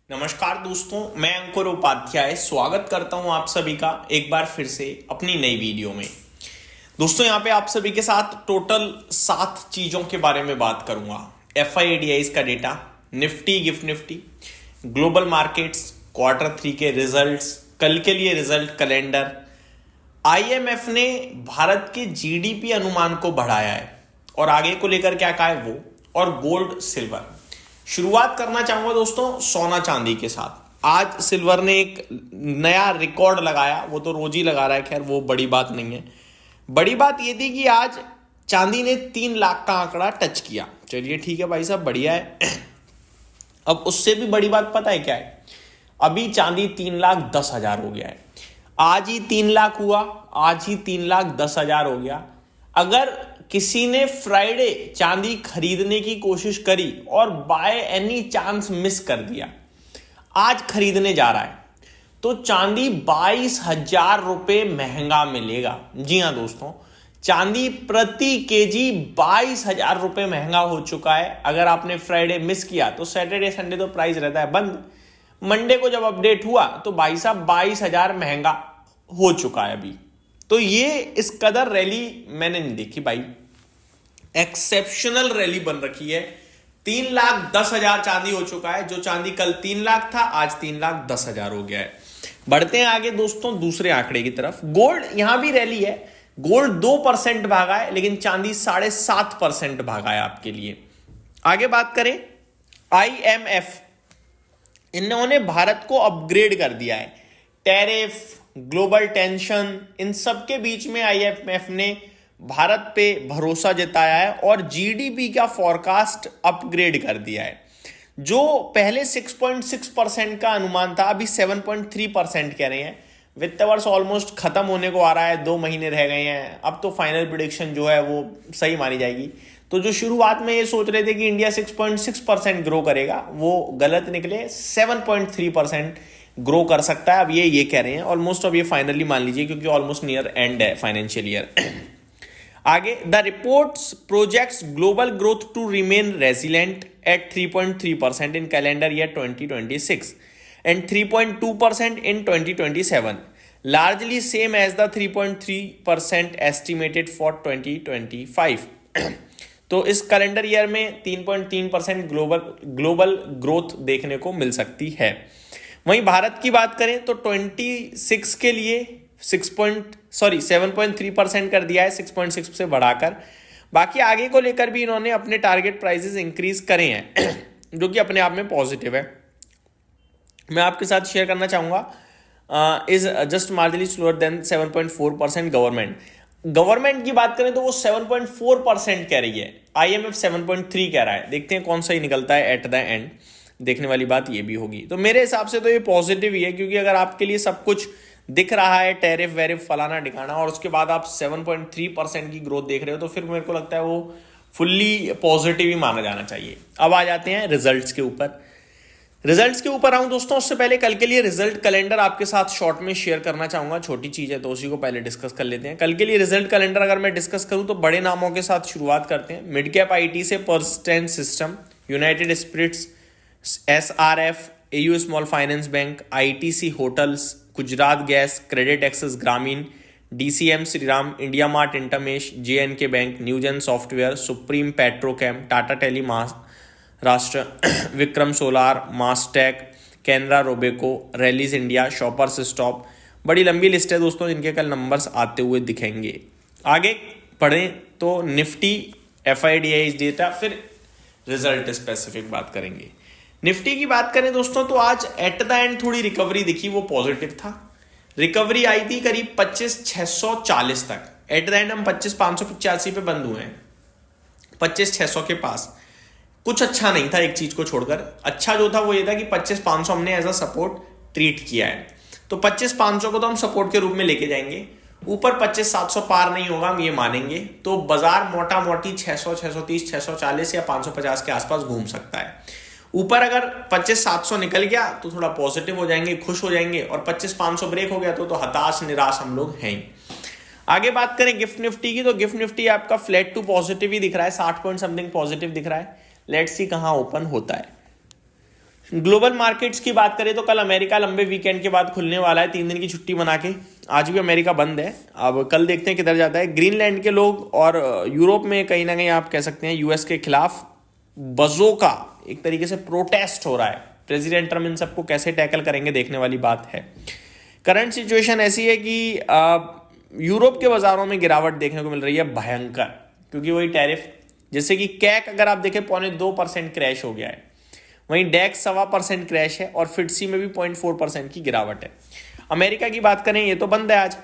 नमस्कार दोस्तों, मैं अंकुर उपाध्याय स्वागत करता हूं आप सभी का एक बार फिर से अपनी नई वीडियो में। दोस्तों यहाँ पे आप सभी के साथ टोटल 7 चीजों के बारे में बात करूंगा। FIDIs का data, Nifty gift Nifty, global markets, Q3 के रिजल्ट्स, कल के लिए रिजल्ट कैलेंडर, IMF ने भारत के GDP अनुमान को बढ़ाया है और आगे को लेकर क्या कहा है वो, और गोल्ड सिल्वर। शुरुआत करना चाहूंगा दोस्तों सोना चांदी के साथ। आज सिल्वर ने एक नया रिकॉर्ड लगाया, वो तो रोज ही लगा रहा है, खैर वो बड़ी बात नहीं है। बड़ी बात ये थी कि आज चांदी ने 3 लाख का आंकड़ा टच किया। चलिए ठीक है भाई साहब, बढ़िया है। अब उससे भी बड़ी बात पता है क्या है, अभी चांदी 3,10,000 हो गया है। आज ही 3 लाख हुआ, आज ही 3,10,000 हो गया। अगर किसी ने फ्राइडे चांदी खरीदने की कोशिश करी और बाय एनी चांस मिस कर दिया, आज खरीदने जा रहा है तो चांदी 22,000 रुपए महंगा मिलेगा। जी हां दोस्तों, चांदी प्रति केजी 22,000 रुपए महंगा हो चुका है। अगर आपने फ्राइडे मिस किया तो सैटरडे संडे तो प्राइस रहता है बंद। मंडे को जब अपडेट हुआ तो भाई साहब 22,000 महंगा हो चुका है अभी। तो ये इस कदर रैली मैंने नहीं देखी भाई, एक्सेप्शनल रैली बन रखी है। 3,10,000 चांदी हो चुका है। जो चांदी कल 3 लाख था आज 3,10,000 हो गया है। बढ़ते हैं आगे दोस्तों दूसरे आंकड़े की तरफ। गोल्ड यहां भी रैली है। गोल्ड 2% भागा है, लेकिन चांदी 7.5% भागा है आपके लिए। आगे बात करें, IMF इन्होंने भारत को अपग्रेड कर दिया है। टैरिफ, ग्लोबल टेंशन, इन सब के बीच में IMF ने भारत पे भरोसा जताया है और GDP का फॉरकास्ट अपग्रेड कर दिया है। जो पहले 6.6% का अनुमान था, अभी 7.3% कह रहे हैं। वित्त वर्ष ऑलमोस्ट खत्म होने को आ रहा है, 2 महीने रह गए हैं। अब तो फाइनल प्रेडिक्शन जो है वो सही मानी जाएगी। तो जो शुरुआत में ये सोच रहे थे कि इंडिया 6.6% ग्रो करेगा, वो गलत निकले। 7.3% ग्रो कर सकता है। अब ये कह रहे हैं ऑलमोस्ट, अब ये फाइनली मान लीजिए, क्योंकि ऑलमोस्ट नियर एंड है फाइनेंशियल ईयर। आगे, the reports projects global growth to remain resilient at 3.3% in calendar year 2026 and 3.2% in 2027, largely same as the 3.3% estimated for 2025। तो इस कैलेंडर ईयर में 3.3% ग्लोबल ग्रोथ देखने को मिल सकती है। वहीं भारत की बात करें तो 26 के लिए 7.3% कर दिया है, 6.6 से बढ़ाकर। बाकी आगे को लेकर भी इन्होंने अपने टारगेट प्राइसेस इंक्रीज करे हैं जो कि अपने आप में पॉजिटिव है। मैं आपके साथ शेयर करना चाहूंगा, is just marginally slower then 7.4%। Government की बात करें तो वो 7.4% कह रही है, IMF 7.3 कह रहा है। देखते हैं कौन सा ही निकलता है एट द एंड, देखने वाली बात ये भी होगी। तो मेरे हिसाब से तो ये पॉजिटिव ही है, क्योंकि अगर आपके लिए सब कुछ दिख रहा है, टैरिफ वैरिफ फलाना ठिकाना, और उसके बाद आप 7.3% की ग्रोथ देख रहे हो, तो फिर मेरे को लगता है वो फुल्ली पॉजिटिव ही माना जाना चाहिए। अब आ जाते हैं रिजल्ट्स के ऊपर। रिजल्ट्स के ऊपर आऊं दोस्तों, उससे पहले कल के लिए रिजल्ट कैलेंडर आपके साथ शॉर्ट में शेयर करना चाहूंगा। छोटी चीज है तो उसी को पहले डिस्कस कर लेते हैं। कल के लिए रिजल्ट कैलेंडर अगर मैं डिस्कस करूं तो बड़े नामों के साथ शुरुआत करते हैं। मिड कैप IT से persistent system, united spirits, SRF, AU small finance bank, ITC hotels, Gujarat gas, credit access Grameen, DCM Shriram, India mart intermesh, JNK bank, Newgen software, supreme petrochem, Tata tele Maharashtra, Vikram solar, Mastek, Canara Robeco, Rallis India, shoppers stop. बड़ी लंबी list है दोस्तों जिनके कल numbers आते हुए दिखेंगे। आगे पढ़ें तो निफ्टी, FIDIs डेटा, फिर रिजल्ट स्पेसिफिक बात करेंगे। निफ्टी की बात करें दोस्तों तो आज एट द एंड थोड़ी रिकवरी दिखी, वो पॉजिटिव था। रिकवरी आई थी करीब 25,640 तक। एट द एंड हम 25,585 पे बंद हुए हैं, 25,600 के पास। कुछ अच्छा नहीं था एक चीज को छोड़कर। अच्छा जो था वो ये था कि 25,500 हमने एज अ सपोर्ट ट्रीट किया है। तो 25,500 को तो हम सपोर्ट के रूप में लेके जाएंगे। ऊपर 25,700 पार नहीं होगा, हम ये मानेंगे। तो बाजार मोटा मोटी 600, 630, 640 या 550 के आसपास घूम सकता है। ऊपर अगर 25,700 निकल गया तो थोड़ा पॉजिटिव हो जाएंगे, खुश हो जाएंगे, और 25,500 ब्रेक हो गया तो हताश निराश हम लोग हैं। आगे बात करें गिफ्ट निफ्टी की, तो गिफ्ट निफ्टी आपका फ्लैट टू पॉजिटिव ही दिख रहा है, 60 पॉइंट समथिंग पॉजिटिव दिख रहा है। लेट्स सी कहां ओपन होता है। ग्लोबल मार्केट्स की बात करें तो कल अमेरिका लंबे वीकेंड के बाद खुलने वाला है, 3 दिन की छुट्टी बना के। आज भी अमेरिका बंद है, अब कल देखते हैं किधर जाता है। ग्रीनलैंड के लोग और यूरोप में कहीं ना कहीं आप कह सकते हैं यूएस के खिलाफ बज़ोका एक तरीके से प्रोटेस्ट हो रहा है। प्रेसिडेंट ट्रम्प इन सबको कैसे टैकल करेंगे देखने वाली बात है। करंट सिचुएशन ऐसी है कि यूरोप के बाजारों में गिरावट देखने को मिल रही है भयंकर, क्योंकि वही टैरिफ, जैसे कि कैक अगर आप देखें 0.2% क्रैश हो गया है, वहीं डेक्स 1.25% क्रैश है और फिट्सी में भी 0.4% की गिरावट है। अमेरिका की बात करें ये तो बंद है आज,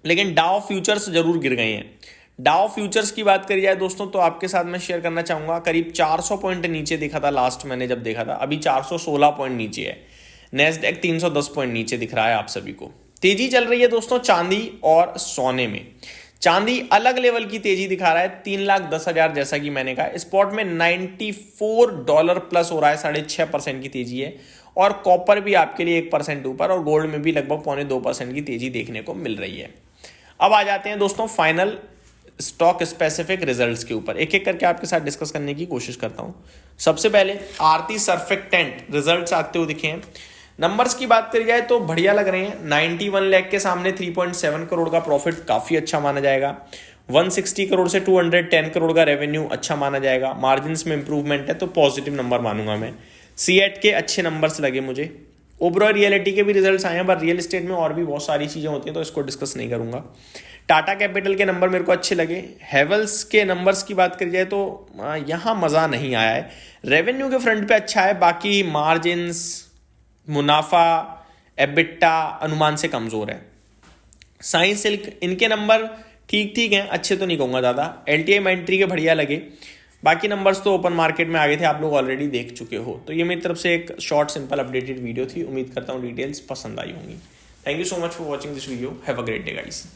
लेकिन डाउ फ्यूचर्स जरूर गिर गए हैं। डाउ फ्यूचर्स की बात करी जाए दोस्तों तो आपके साथ मैं शेयर करना चाहूंगा, करीब 400 पॉइंट नीचे दिखा था लास्ट मैंने जब देखा था, अभी 416 पॉइंट नीचे है। नेस्डेक 310 पॉइंट नीचे दिख रहा है आप सभी को। तेजी चल रही है दोस्तों चांदी और सोने में। चांदी अलग लेवल की तेजी दिखा रहा है, 3,10,000 जैसा कि मैंने कहा। स्पॉट में $94 प्लस हो रहा है, 6.5% की तेजी है। और कॉपर भी आपके लिए 1% ऊपर, और गोल्ड में भी लगभग 0.2% की तेजी देखने को मिल रही है। अब आ जाते हैं दोस्तों फाइनल स्टॉक स्पेसिफिक रिजल्ट्स के ऊपर, एक एक करके आपके साथ डिस्कस करने की कोशिश करता हूं। सबसे पहले आरती सर्फेक्टेंट रिजल्ट्स आते हुए दिखे हैं। नंबर्स की बात करी जाए तो बढ़िया लग रहे हैं। 91 लाख के सामने 3.7 करोड़ का प्रॉफिट काफी अच्छा माना जाएगा। 160 करोड़ से 210 करोड़ का रेवेन्यू अच्छा माना जाएगा। मार्जिन्स में इंप्रूवमेंट है तो पॉजिटिव नंबर मानूंगा मैं। सीएट के अच्छे नंबर्स लगे मुझे। ओबरॉय रियलिटी के भी रिजल्ट्स आए हैं, पर रियल एस्टेट में और भी बहुत सारी चीजें होती हैं तो इसको डिस्कस नहीं करूंगा। टाटा कैपिटल के नंबर मेरे को अच्छे लगे। हेवल्स के नंबर्स की बात करी जाए तो यहाँ मजा नहीं आया है। रेवेन्यू के फ्रंट पे अच्छा है, बाकी मार्जिन्स, मुनाफा, एबिटा अनुमान से कमजोर है। साइंस सिल्क इनके नंबर ठीक ठीक हैं, अच्छे तो नहीं कहूँगा ज़्यादा। एलटीआई माइंट्री के बढ़िया लगे। बाकी नंबर्स तो ओपन मार्केट में आ गए थे, आप लोग ऑलरेडी देख चुके हो। तो ये मेरी तरफ से एक शॉर्ट सिंपल अपडेटेड वीडियो थी। उम्मीद करता हूँ डिटेल्स पसंद आई होंगी। Thank you so much for watching this video. Have a great day guys.